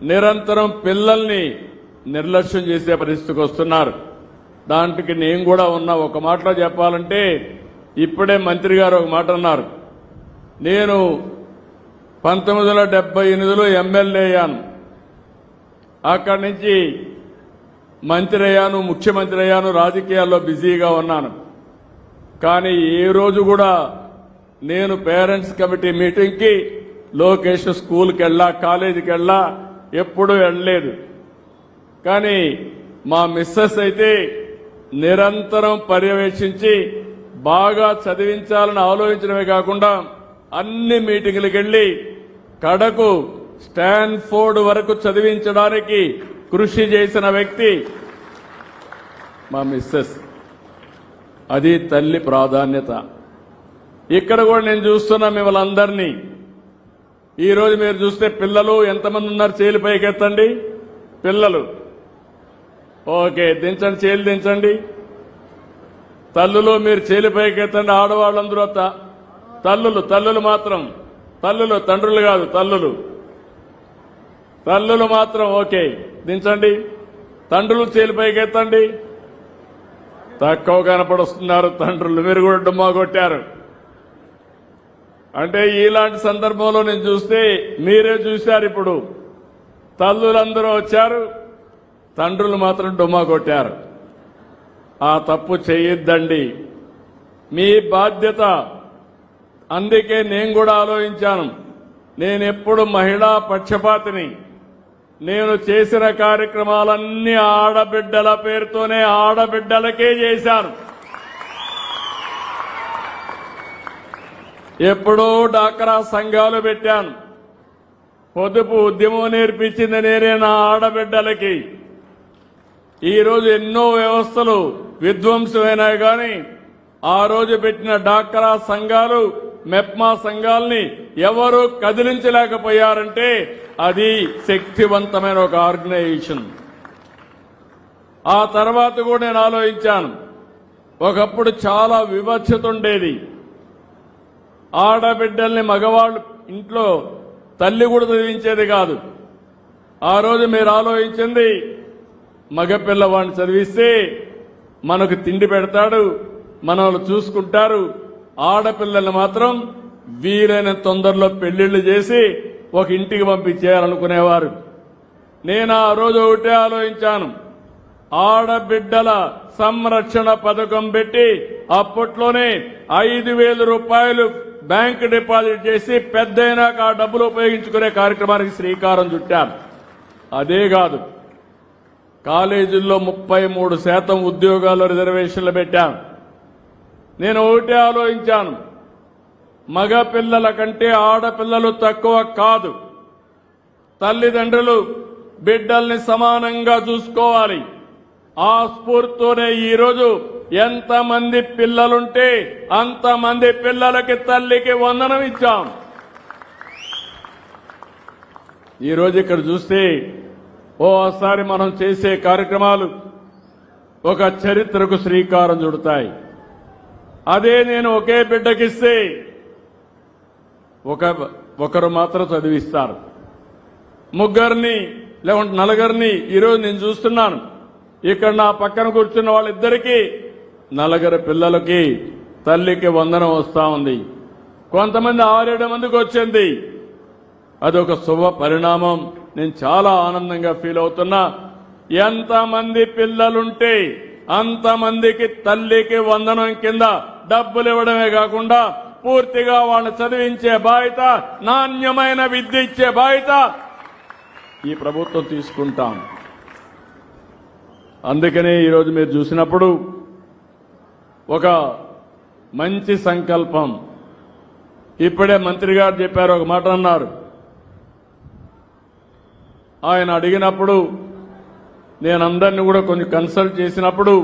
నిరంతరం పిల్లల్ని నిర్లక్ష్యం చేసే పరిస్థితికి వస్తున్నారు. దాంట్కి నేను కూడా ఉన్నా. ఒక మాటలో చెప్పాలంటే ఇప్పుడే మంత్రి గారు ఒక మాట అన్నారు. నేను 1978లో ఎమ్మెల్యే అయ్యాను. అక్కడి నుంచి మంత్రి అయ్యాను, ముఖ్యమంత్రి అయ్యాను, రాజకీయాల్లో బిజీగా ఉన్నాను. కానీ ఏ రోజు కూడా నేను పేరెంట్స్ కమిటీ మీటింగ్కి లోకేష్ స్కూల్కి వెళ్ళా, కాలేజీకి వెళ్ళా, ఎప్పుడూ వెళ్ళలేదు. కానీ మా మిస్సెస్ అయితే నిరంతరం పర్యవేక్షించి బాగా చదివించాలని ఆలోచించడమే కాకుండా అన్ని మీటింగులకు వెళ్లి కడకు స్టాన్ఫోర్డ్ వరకు చదివించడానికి కృషి చేసిన వ్యక్తి మా మిస్సెస్. అది తల్లి ప్రాధాన్యత. ఇక్కడ కూడా నేను చూస్తున్నా మిమ్మల్ని అందరినీ. ఈరోజు మీరు చూస్తే పిల్లలు ఎంతమంది ఉన్నారు? చేలు పైకెత్తండి. పిల్లలు ఓకే, దించండి, చేలు దించండి. తల్లులు మీరు చేలు పైకెత్తండి. ఆడవాళ్ళందరూ తల్లులు మాత్రం, తండ్రులు కాదు, తల్లులు మాత్రం ఓకే, దించండి. తండ్రులు చేలు పైకెత్తండి. తక్కువ కనపడుస్తున్నారు తండ్రులు, మీరు కూడా డుమ్మా కొట్టారు. అంటే ఇలాంటి సందర్భంలో నేను చూస్తే మీరే చూశారు. ఇప్పుడు తల్లులందరూ వచ్చారు, తండ్రులు మాత్రం డుమ్మా కొట్టారు. ఆ తప్పు చేయొద్దండి, మీ బాధ్యత. అందుకే నేను కూడా ఆలోచించాను. నేనెప్పుడు మహిళా పక్షపాతిని. నేను చేసిన కార్యక్రమాలన్నీ ఆడబిడ్డల పేరుతోనే ఆడబిడ్డలకే చేశాను. ఎప్పుడో డాక్రా సంఘాలు పెట్టాను. పొదుపు ఉద్యమం నేర్పించింది నేనే నా ఆడబిడ్డలకి. ఈరోజు ఎన్నో వ్యవస్థలు విధ్వంసమైనాయి, కానీ ఆ రోజు పెట్టిన డాక్రా సంఘాలు, మెప్మా సంఘాలని ఎవరు కదిలించలేకపోయారంటే అది శక్తివంతమైన ఒక ఆర్గనైజేషన్. ఆ తర్వాత కూడా నేను ఆలోచించాను. ఒకప్పుడు చాలా వివక్షత ఉండేది. ఆడబిడ్డల్ని మగవాళ్ళు ఇంట్లో తల్లి కూడా చదివించేది కాదు. ఆ రోజు మీరు ఆలోచించింది, మగపిల్లవాడిని చదివిస్తే మనకు తిండి పెడతాడు, మనల్ని చూసుకుంటారు. ఆడపిల్లల్ని మాత్రం వీలైన తొందరలో పెళ్లిళ్లు చేసి ఒక ఇంటికి పంపించేయాలనుకునేవారు. నేను ఆ రోజు ఒకటే ఆలోచించాను. ఆడబిడ్డల సంరక్షణ పథకం పెట్టి అప్పట్లోనే 5,000 రూపాయలు బ్యాంకు డిపాజిట్ చేసి పెద్దయినాక ఆ డబ్బులు ఉపయోగించుకునే కార్యక్రమానికి శ్రీకారం చుట్టాను. అదే కాదు, కాలేజీల్లో 33% ఉద్యోగాల్లో రిజర్వేషన్లు పెట్టాను. నేను ఒకటే ఆలోచించాను, మగ పిల్లల కంటే ఆడపిల్లలు తక్కువ కాదు. తల్లిదండ్రులు బిడ్డల్ని సమానంగా చూసుకోవాలి. ఆ స్ఫూర్తితోనే ఈరోజు ఎంతమంది పిల్లలుంటే అంతమంది పిల్లలకి తల్లికి వందనం ఇచ్చాం. ఈరోజు ఇక్కడ చూస్తే ఓసారి మనం చేసే కార్యక్రమాలు ఒక చరిత్రకు శ్రీకారం చుడతాయి. అదే నేను ఒకే బిడ్డకిస్తే ఒకరు మాత్రం చదివిస్తారు. ముగ్గురిని లేకుంటే నలుగురిని ఈరోజు నేను చూస్తున్నాను. ఇక్కడ నా పక్కన కూర్చున్న వాళ్ళిద్దరికీ 4 పిల్లలకి తల్లికి వందనం వస్తా ఉంది. కొంతమంది 6-7 మందికి వచ్చింది. అదొక శుభ పరిణామం. నేను చాలా ఆనందంగా ఫీల్ అవుతున్నా. ఎంతమంది పిల్లలుంటే అంతమందికి తల్లికి వందనం కింద డబ్బులు ఇవ్వడమే కాకుండా పూర్తిగా వాళ్ళని చదివించే బాధ్యత, నాణ్యమైన విద్య ఇచ్చే బాధ్యత ఈ ప్రభుత్వం తీసుకుంటాం. అందుకనే ఈరోజు మీరు చూసినప్పుడు ఒక మంచి సంకల్పం. ఇప్పుడే మంత్రి గారు చెప్పారు, ఒక మాట అన్నారు. ఆయన అడిగినప్పుడు నేను అందరినీ కూడా కొంచెం కన్సల్ట్ చేసినప్పుడు